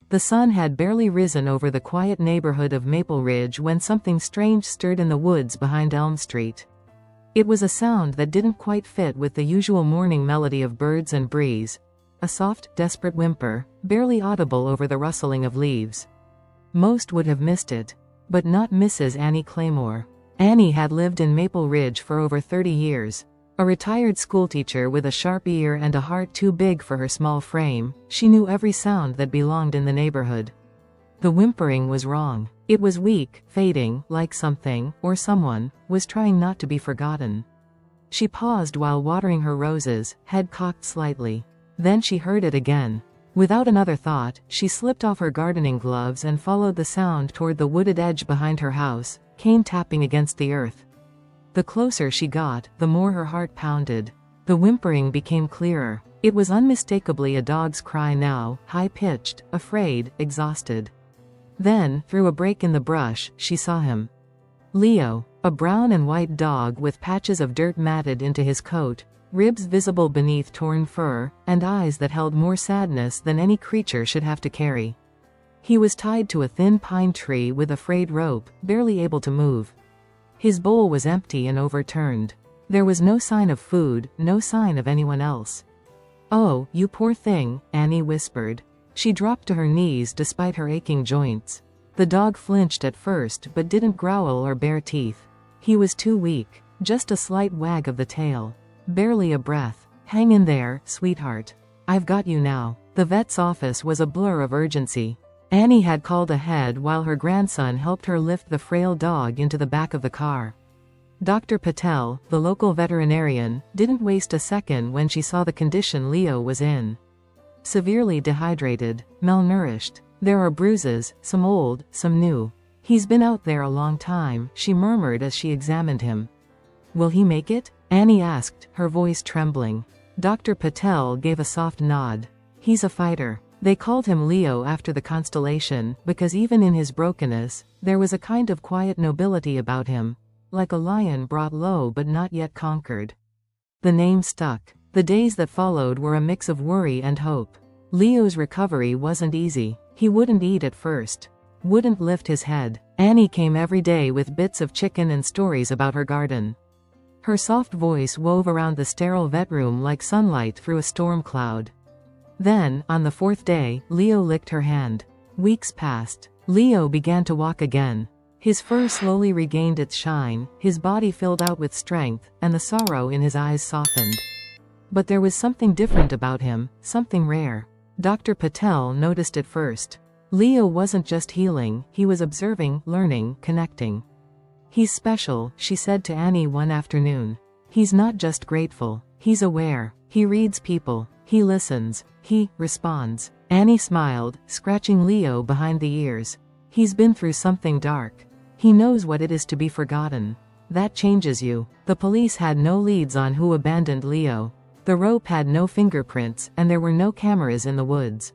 The sun had barely risen over the quiet neighborhood of Maple Ridge when something strange stirred in the woods behind Elm Street. It was a sound that didn't quite fit with the usual morning melody of birds and breeze. A soft, desperate whimper, barely audible over the rustling of leaves. Most would have missed it. But not Mrs. Annie Claymore. Annie had lived in Maple Ridge for over 30 years. A retired schoolteacher with a sharp ear and a heart too big for her small frame, she knew every sound that belonged in the neighborhood. The whimpering was wrong. It was weak, fading, like something, or someone, was trying not to be forgotten. She paused while watering her roses, head cocked slightly. Then she heard it again. Without another thought, she slipped off her gardening gloves and followed the sound toward the wooded edge behind her house, cane tapping against the earth. The closer she got, the more her heart pounded. The whimpering became clearer. It was unmistakably a dog's cry now, high-pitched, afraid, exhausted. Then, through a break in the brush, she saw him. Leo, a brown and white dog with patches of dirt matted into his coat, ribs visible beneath torn fur, and eyes that held more sadness than any creature should have to carry. He was tied to a thin pine tree with a frayed rope, barely able to move. His bowl was empty and overturned. There was no sign of food, no sign of anyone else. "Oh, you poor thing," Annie whispered. She dropped to her knees despite her aching joints. The dog flinched at first but didn't growl or bare teeth. He was too weak, just a slight wag of the tail. Barely a breath. "Hang in there, sweetheart. I've got you now." The vet's office was a blur of urgency. Annie had called ahead while her grandson helped her lift the frail dog into the back of the car. Dr. Patel, the local veterinarian, didn't waste a second when she saw the condition Leo was in. Severely dehydrated, malnourished. There are bruises, some old, some new. "He's been out there a long time," she murmured as she examined him. "Will he make it?" Annie asked, her voice trembling. Dr. Patel gave a soft nod. "He's a fighter." They called him Leo after the constellation, because even in his brokenness, there was a kind of quiet nobility about him, like a lion brought low but not yet conquered. The name stuck. The days that followed were a mix of worry and hope. Leo's recovery wasn't easy. He wouldn't eat at first. Wouldn't lift his head. Annie came every day with bits of chicken and stories about her garden. Her soft voice wove around the sterile vet room like sunlight through a storm cloud. Then, on the 4th day, Leo licked her hand. Weeks passed. Leo began to walk again. His fur slowly regained its shine, his body filled out with strength, and the sorrow in his eyes softened. But there was something different about him, something rare. Dr. Patel noticed it first. Leo wasn't just healing, he was observing, learning, connecting. "He's special," she said to Annie one afternoon. "He's not just grateful, he's aware. He reads people. He listens. He responds." Annie smiled, scratching Leo behind the ears. "He's been through something dark. He knows what it is to be forgotten. That changes you." The police had no leads on who abandoned Leo. The rope had no fingerprints, and there were no cameras in the woods.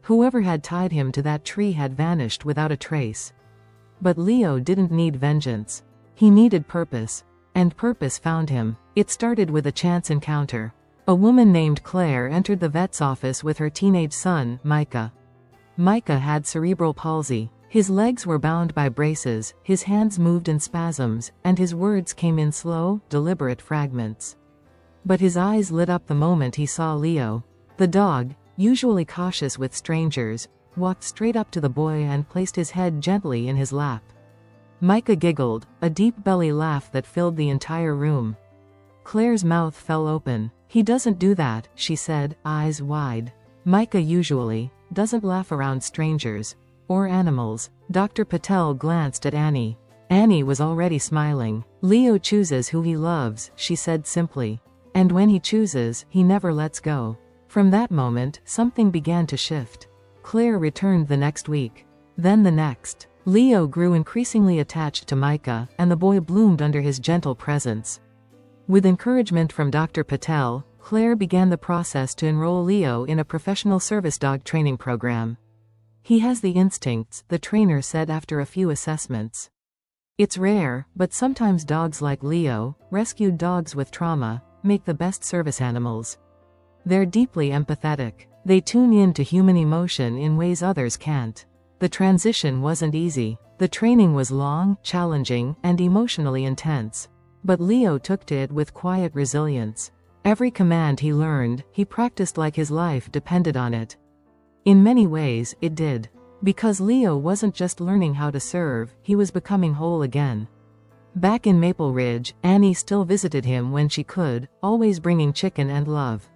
Whoever had tied him to that tree had vanished without a trace. But Leo didn't need vengeance. He needed purpose. And purpose found him. It started with a chance encounter. A woman named Claire entered the vet's office with her teenage son, Micah. Micah had cerebral palsy. His legs were bound by braces, his hands moved in spasms, and his words came in slow, deliberate fragments. But his eyes lit up the moment he saw Leo. The dog, usually cautious with strangers, walked straight up to the boy and placed his head gently in his lap. Micah giggled, a deep belly laugh that filled the entire room. Claire's mouth fell open. "He doesn't do that," she said, eyes wide. "Micah usually doesn't laugh around strangers. Or animals." Dr. Patel glanced at Annie. Annie was already smiling. "Leo chooses who he loves," she said simply. "And when he chooses, he never lets go." From that moment, something began to shift. Claire returned the next week. Then the next. Leo grew increasingly attached to Micah, and the boy bloomed under his gentle presence. With encouragement from Dr. Patel, Claire began the process to enroll Leo in a professional service dog training program. "He has the instincts," the trainer said after a few assessments. "It's rare, but sometimes dogs like Leo, rescued dogs with trauma, make the best service animals. They're deeply empathetic. They tune in to human emotion in ways others can't. The transition wasn't easy. The training was long, challenging, and emotionally intense. But Leo took to it with quiet resilience. Every command he learned, he practiced like his life depended on it. In many ways, it did. Because Leo wasn't just learning how to serve, he was becoming whole again. Back in Maple Ridge, Annie still visited him when she could, always bringing chicken and love.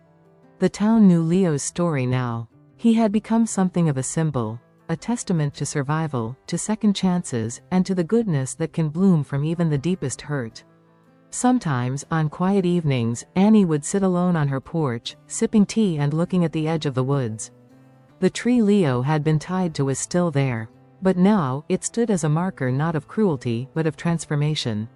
The town knew Leo's story now. He had become something of a symbol, a testament to survival, to second chances, and to the goodness that can bloom from even the deepest hurt. Sometimes, on quiet evenings, Annie would sit alone on her porch, sipping tea and looking at the edge of the woods. The tree Leo had been tied to was still there. But now, it stood as a marker not of cruelty, but of transformation.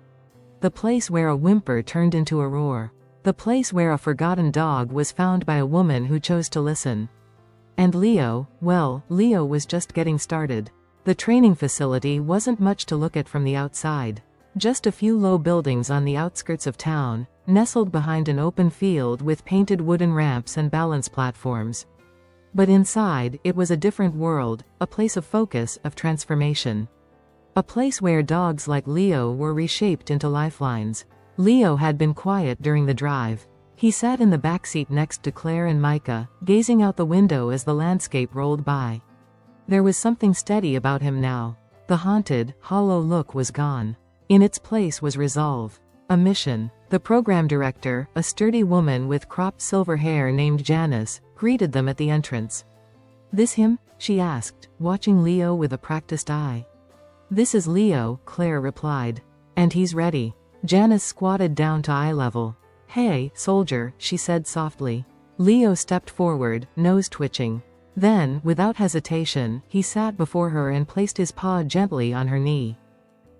The place where a whimper turned into a roar. The place where a forgotten dog was found by a woman who chose to listen. And Leo, well, Leo was just getting started. The training facility wasn't much to look at from the outside. Just a few low buildings on the outskirts of town, nestled behind an open field with painted wooden ramps and balance platforms. But inside, it was a different world, a place of focus, of transformation. A place where dogs like Leo were reshaped into lifelines. Leo had been quiet during the drive. He sat in the backseat next to Claire and Micah, gazing out the window as the landscape rolled by. There was something steady about him now. The haunted, hollow look was gone. In its place was resolve. A mission. The program director, a sturdy woman with cropped silver hair named Janice, greeted them at the entrance. "This him?" she asked, watching Leo with a practiced eye. "This is Leo," Claire replied. "And he's ready." Janice squatted down to eye level. "Hey, soldier," she said softly. Leo stepped forward, nose twitching. Then, without hesitation, he sat before her and placed his paw gently on her knee.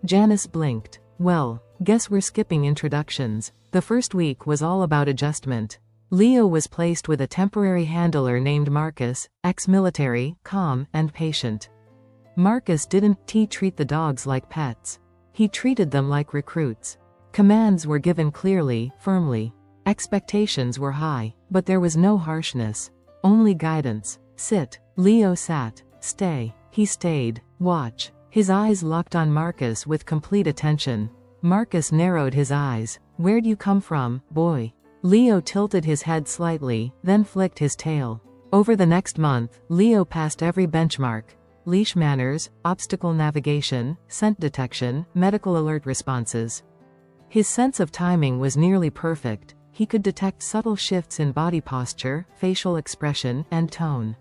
Janice blinked. "Well, guess we're skipping introductions." The first week was all about adjustment. Leo was placed with a temporary handler named Marcus, ex-military, calm, and patient. Marcus didn't treat the dogs like pets. He treated them like recruits. Commands were given clearly, firmly. Expectations were high, but there was no harshness. Only guidance. "Sit." Leo sat. "Stay." He stayed. "Watch." His eyes locked on Marcus with complete attention. Marcus narrowed his eyes. "Where'd you come from, boy?" Leo tilted his head slightly, then flicked his tail. Over the next month, Leo passed every benchmark. Leash manners, obstacle navigation, scent detection, medical alert responses. His sense of timing was nearly perfect. He could detect subtle shifts in body posture, facial expression, and tone.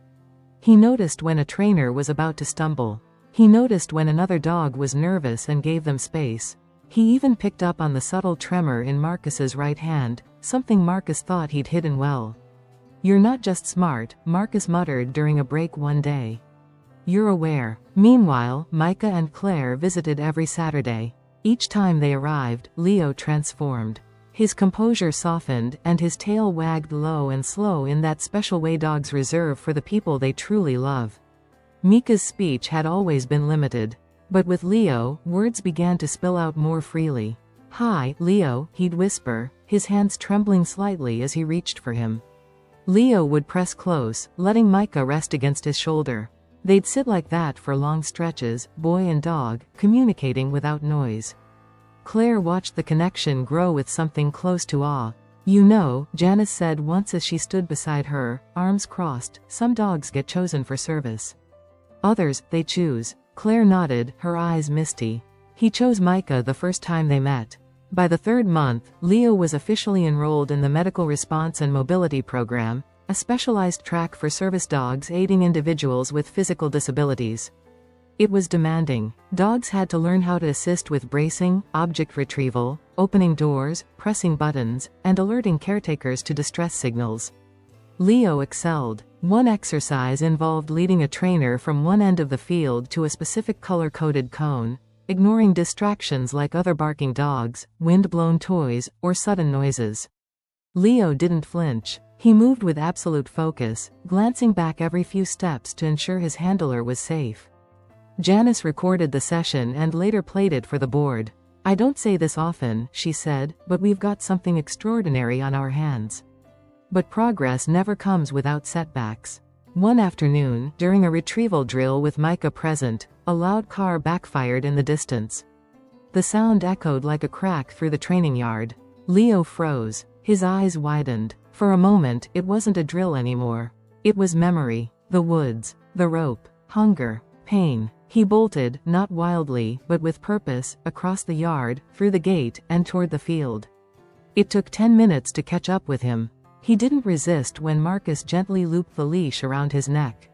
He noticed when a trainer was about to stumble. He noticed when another dog was nervous and gave them space. He even picked up on the subtle tremor in Marcus's right hand, something Marcus thought he'd hidden well. "You're not just smart," Marcus muttered during a break one day. "You're aware." Meanwhile, Micah and Claire visited every Saturday. Each time they arrived, Leo transformed. His composure softened, and his tail wagged low and slow in that special way dogs reserve for the people they truly love. Mika's speech had always been limited. But with Leo, words began to spill out more freely. "Hi, Leo," he'd whisper, his hands trembling slightly as he reached for him. Leo would press close, letting Micah rest against his shoulder. They'd sit like that for long stretches, boy and dog, communicating without noise. Claire watched the connection grow with something close to awe. "You know," Janice said once as she stood beside her, arms crossed, "some dogs get chosen for service. Others, they choose." Claire nodded, her eyes misty. He chose Micah the first time they met. By the third month, Leo was officially enrolled in the Medical Response and Mobility Program, a specialized track for service dogs aiding individuals with physical disabilities. It was demanding. Dogs had to learn how to assist with bracing, object retrieval, opening doors, pressing buttons, and alerting caretakers to distress signals. Leo excelled. One exercise involved leading a trainer from one end of the field to a specific color-coded cone, ignoring distractions like other barking dogs, wind-blown toys, or sudden noises. Leo didn't flinch. He moved with absolute focus, glancing back every few steps to ensure his handler was safe. Janice recorded the session and later played it for the board. "I don't say this often," she said, "but we've got something extraordinary on our hands." But progress never comes without setbacks. One afternoon, during a retrieval drill with Micah present, a loud car backfired in the distance. The sound echoed like a crack through the training yard. Leo froze. His eyes widened. For a moment, it wasn't a drill anymore. It was memory. The woods. The rope. Hunger. Pain. He bolted, not wildly, but with purpose, across the yard, through the gate, and toward the field. It took 10 minutes to catch up with him. He didn't resist when Marcus gently looped the leash around his neck.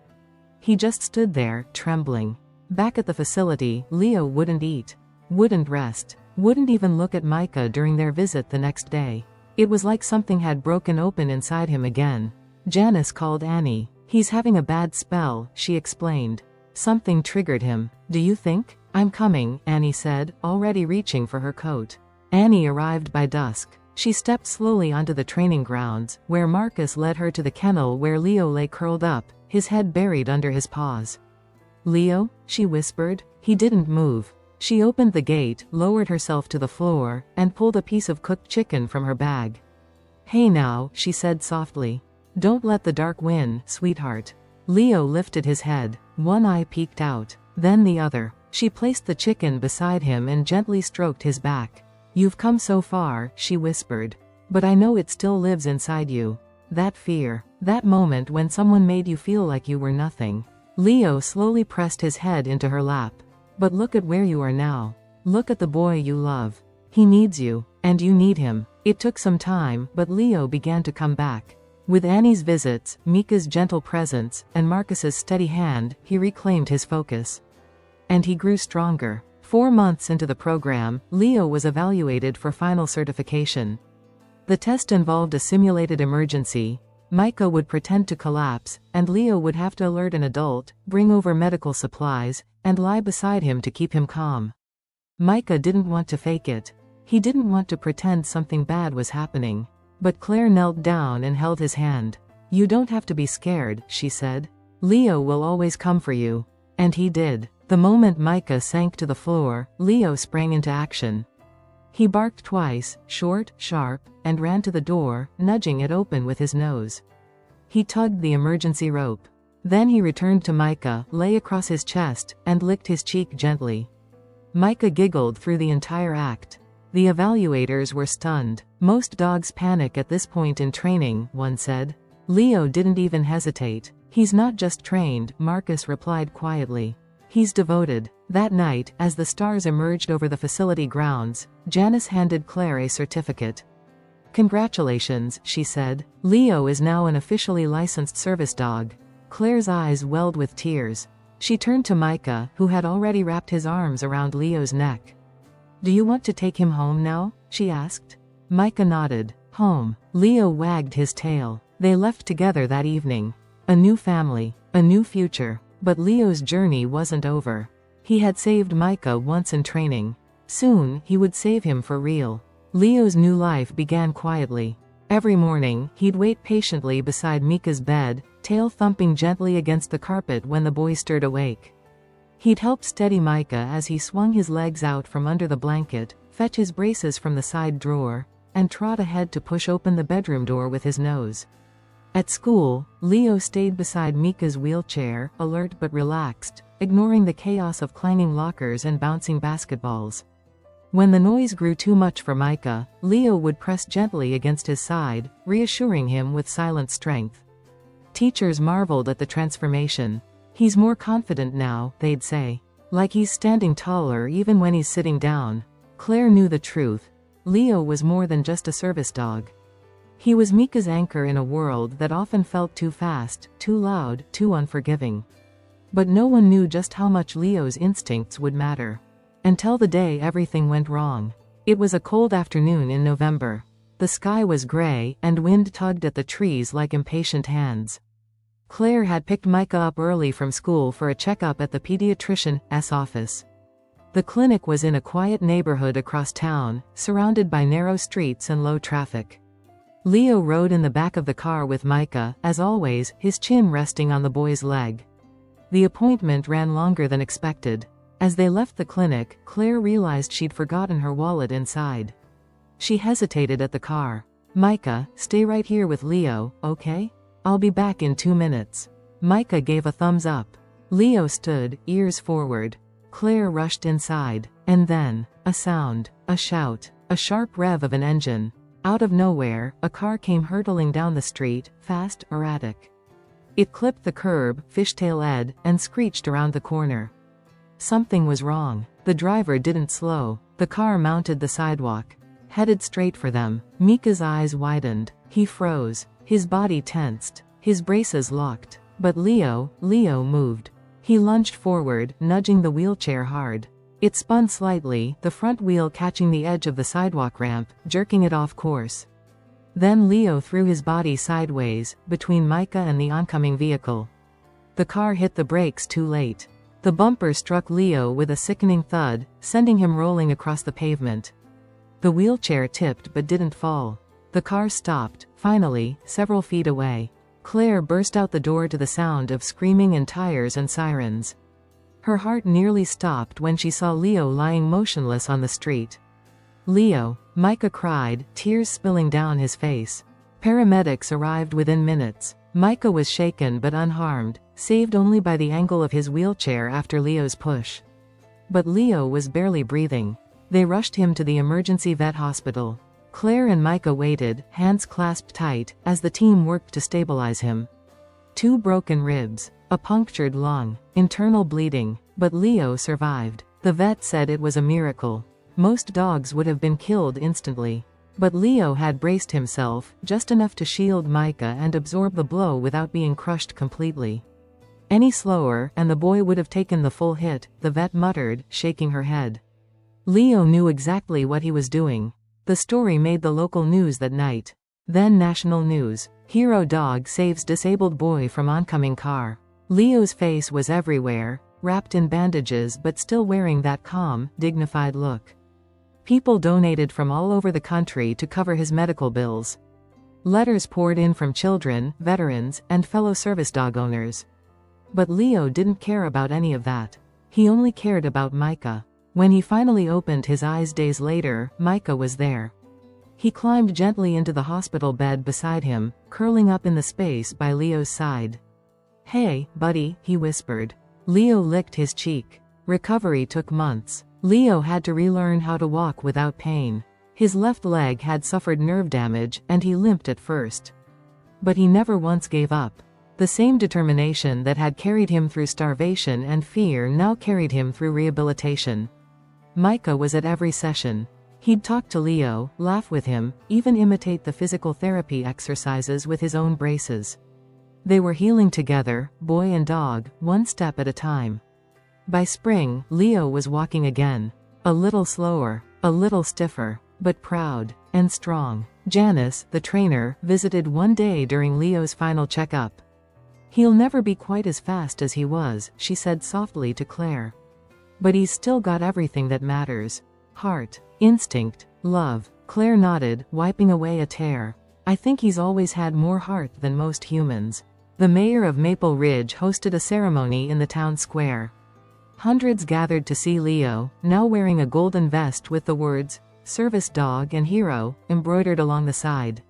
He just stood there, trembling. Back at the facility, Leo wouldn't eat. Wouldn't rest. Wouldn't even look at Micah during their visit the next day. It was like something had broken open inside him again. Janice called Annie. "He's having a bad spell," she explained. Something triggered him. "Do you think?" "I'm coming," Annie said, already reaching for her coat. Annie arrived by dusk. She stepped slowly onto the training grounds, where Marcus led her to the kennel where Leo lay curled up, his head buried under his paws. "Leo?" she whispered. He didn't move. She opened the gate, lowered herself to the floor, and pulled a piece of cooked chicken from her bag. "Hey now," she said softly. "Don't let the dark win, sweetheart." Leo lifted his head. One eye peeked out. Then the other. She placed the chicken beside him and gently stroked his back. "You've come so far," she whispered. "But I know it still lives inside you. That fear. That moment when someone made you feel like you were nothing." Leo slowly pressed his head into her lap. "But look at where you are now. Look at the boy you love. He needs you, and you need him." It took some time, but Leo began to come back. With Annie's visits, Mika's gentle presence, and Marcus's steady hand, he reclaimed his focus. And he grew stronger. 4 months into the program, Leo was evaluated for final certification. The test involved a simulated emergency. Micah would pretend to collapse, and Leo would have to alert an adult, bring over medical supplies, and lie beside him to keep him calm. Micah didn't want to fake it. He didn't want to pretend something bad was happening. But Claire knelt down and held his hand. "You don't have to be scared," she said. "Leo will always come for you." And he did. The moment Micah sank to the floor, Leo sprang into action. He barked twice, short, sharp, and ran to the door, nudging it open with his nose. He tugged the emergency rope. Then he returned to Micah, lay across his chest, and licked his cheek gently. Micah giggled through the entire act. The evaluators were stunned. "Most dogs panic at this point in training," one said. Leo didn't even hesitate. "He's not just trained," Marcus replied quietly. "He's devoted." That night, as the stars emerged over the facility grounds, Janice handed Claire a certificate. "Congratulations," she said. "Leo is now an officially licensed service dog." Claire's eyes welled with tears. She turned to Micah, who had already wrapped his arms around Leo's neck. "Do you want to take him home now?" she asked. Micah nodded. "Home." Leo wagged his tail. They left together that evening. A new family. A new future. But Leo's journey wasn't over. He had saved Micah once in training. Soon, he would save him for real. Leo's new life began quietly. Every morning, he'd wait patiently beside Mika's bed, tail thumping gently against the carpet when the boy stirred awake. He'd help steady Micah as he swung his legs out from under the blanket, fetch his braces from the side drawer, and trot ahead to push open the bedroom door with his nose. At school, Leo stayed beside Mika's wheelchair, alert but relaxed, ignoring the chaos of clanging lockers and bouncing basketballs. When the noise grew too much for Micah, Leo would press gently against his side, reassuring him with silent strength. Teachers marveled at the transformation. "He's more confident now," they'd say. "Like he's standing taller even when he's sitting down." Claire knew the truth. Leo was more than just a service dog. He was Mika's anchor in a world that often felt too fast, too loud, too unforgiving. But no one knew just how much Leo's instincts would matter. Until the day everything went wrong. It was a cold afternoon in November. The sky was gray, and wind tugged at the trees like impatient hands. Claire had picked Micah up early from school for a checkup at the pediatrician's office. The clinic was in a quiet neighborhood across town, surrounded by narrow streets and low traffic. Leo rode in the back of the car with Micah, as always, his chin resting on the boy's leg. The appointment ran longer than expected. As they left the clinic, Claire realized she'd forgotten her wallet inside. She hesitated at the car. "Micah, stay right here with Leo, okay? I'll be back in 2 minutes." Micah gave a thumbs up. Leo stood, ears forward. Claire rushed inside. And then, a sound, a shout, a sharp rev of an engine. Out of nowhere, a car came hurtling down the street, fast, erratic. It clipped the curb, fishtail-ed, and screeched around the corner. Something was wrong. The driver didn't slow. The car mounted the sidewalk, headed straight for them. Micah's eyes widened. He froze. His body tensed. His braces locked. But Leo moved. He lunged forward, nudging the wheelchair hard. It spun slightly, the front wheel catching the edge of the sidewalk ramp, jerking it off course. Then Leo threw his body sideways, between Micah and the oncoming vehicle. The car hit the brakes too late. The bumper struck Leo with a sickening thud, sending him rolling across the pavement. The wheelchair tipped but didn't fall. The car stopped, finally, several feet away. Claire burst out the door to the sound of screaming and tires and sirens. Her heart nearly stopped when she saw Leo lying motionless on the street. "Leo!" Micah cried, tears spilling down his face. Paramedics arrived within minutes. Micah was shaken but unharmed, saved only by the angle of his wheelchair after Leo's push. But Leo was barely breathing. They rushed him to the emergency vet hospital. Claire and Micah waited, hands clasped tight, as the team worked to stabilize him. 2 broken ribs, a punctured lung, internal bleeding, but Leo survived. The vet said it was a miracle. Most dogs would have been killed instantly. But Leo had braced himself, just enough to shield Micah and absorb the blow without being crushed completely. Any slower, and the boy would have taken the full hit, the vet muttered, shaking her head. Leo knew exactly what he was doing. The story made the local news that night. Then national news. Hero dog saves disabled boy from oncoming car. Leo's face was everywhere, wrapped in bandages but still wearing that calm, dignified look. People donated from all over the country to cover his medical bills. Letters poured in from children, veterans, and fellow service dog owners. But Leo didn't care about any of that. He only cared about Micah. When he finally opened his eyes days later, Micah was there. He climbed gently into the hospital bed beside him, curling up in the space by Leo's side. "Hey, buddy," he whispered. Leo licked his cheek. Recovery took months. Leo had to relearn how to walk without pain. His left leg had suffered nerve damage, and he limped at first. But he never once gave up. The same determination that had carried him through starvation and fear now carried him through rehabilitation. Micah was at every session. He'd talk to Leo, laugh with him, even imitate the physical therapy exercises with his own braces. They were healing together, boy and dog, one step at a time. By spring, Leo was walking again. A little slower, a little stiffer, but proud and strong. Janice, the trainer, visited one day during Leo's final checkup. "He'll never be quite as fast as he was," she said softly to Claire. "But he's still got everything that matters. Heart, instinct, love." Claire nodded, wiping away a tear. "I think he's always had more heart than most humans." The mayor of Maple Ridge hosted a ceremony in the town square. Hundreds gathered to see Leo, now wearing a golden vest with the words, "Service Dog" and "Hero," embroidered along the side.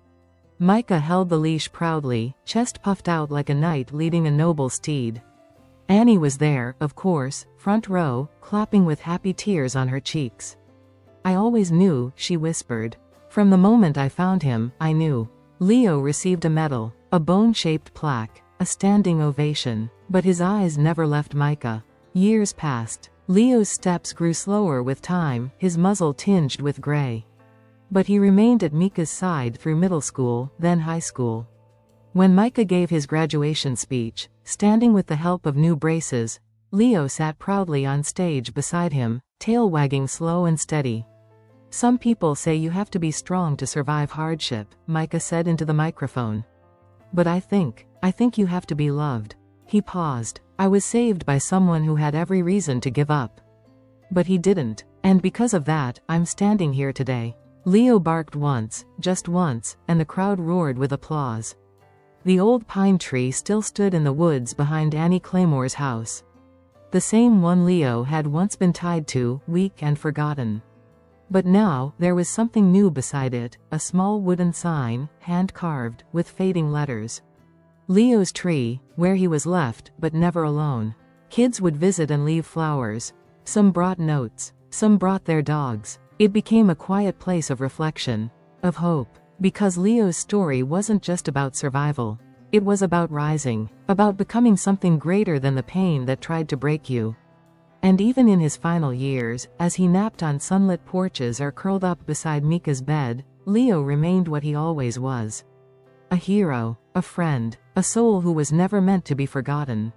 Micah held the leash proudly, chest puffed out like a knight leading a noble steed. Annie was there, of course, front row, clapping with happy tears on her cheeks. "I always knew," she whispered. "From the moment I found him, I knew." Leo received a medal, a bone-shaped plaque, a standing ovation, but his eyes never left Micah. Years passed. Leo's steps grew slower with time, his muzzle tinged with gray. But he remained at Micah's side through middle school, then high school. When Micah gave his graduation speech, standing with the help of new braces, Leo sat proudly on stage beside him, tail wagging slow and steady. "Some people say you have to be strong to survive hardship," Micah said into the microphone. "But I think you have to be loved." He paused. "I was saved by someone who had every reason to give up. But he didn't, and because of that, I'm standing here today." Leo barked once, just once, and the crowd roared with applause. The old pine tree still stood in the woods behind Annie Claymore's house. The same one Leo had once been tied to, weak and forgotten. But now, there was something new beside it, a small wooden sign, hand-carved, with fading letters. Leo's tree, where he was left, but never alone. Kids would visit and leave flowers. Some brought notes. Some brought their dogs. It became a quiet place of reflection. Of hope. Because Leo's story wasn't just about survival. It was about rising. About becoming something greater than the pain that tried to break you. And even in his final years, as he napped on sunlit porches or curled up beside Mika's bed, Leo remained what he always was. A hero, a friend, a soul who was never meant to be forgotten.